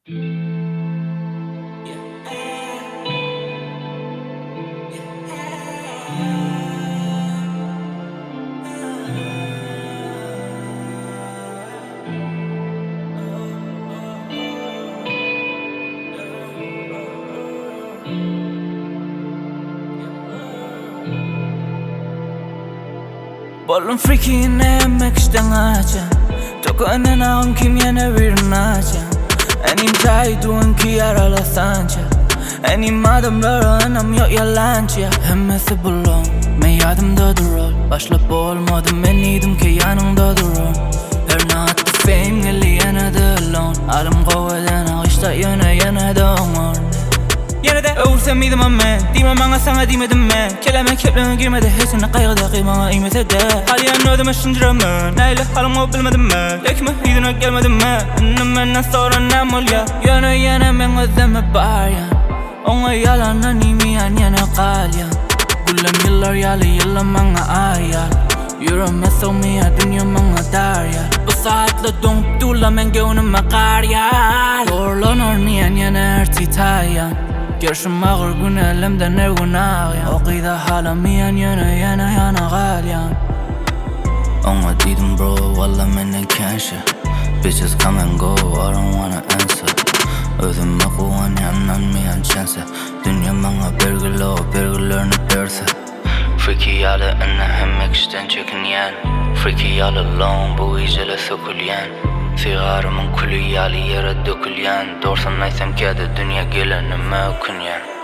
بولم فریکی ینده مکشتن عاچیان توکنناق اونکیم ینده بیرن عاچیان هنیم تایید اونکی یارالا سانچیا هنیم آدم لارا انم یالانچی همه بولم من یادیم دا دوررن başla بولمادی من دیدم که yanımda durur هرناقاد فیم گلی ینده الون عالم قوادن هیشداد ینده اونقرن ینده اورسم میدم من دیما من sana demedim mi kelime keplerine girmedi hepsine kaygıda kıymama imete de حالیم نادم شنجرم neyle halim bilmedim mi lekme yedine gelmedim mi annem benden sonra ne molya yine ben özleme bağıryan ona yalanla nimiyan yine qalyan Gülüm yıllar yıllar bana ayar Yüreğime sığmıyor dünya bana dar yar Bu saatle donup durla ben gönlüme kar yar Zorlanır niyen yine her titayan Görüşüm ağır gün elimden her gün ağlayan Okuyda halim yine qalyan Ona dedim bro valla menden kenşe Bitches come and go I don't wanna answer Özüme kuvan yanlanmayan chance Dünya bana belgilerini berse Freaky yalı enne hemmek işten çekinyen Freaky yalı long bu icele sökülyen Sigarımın külü yalı yere dökülyen Dorsan naysam kede dünya gelenime ökünyen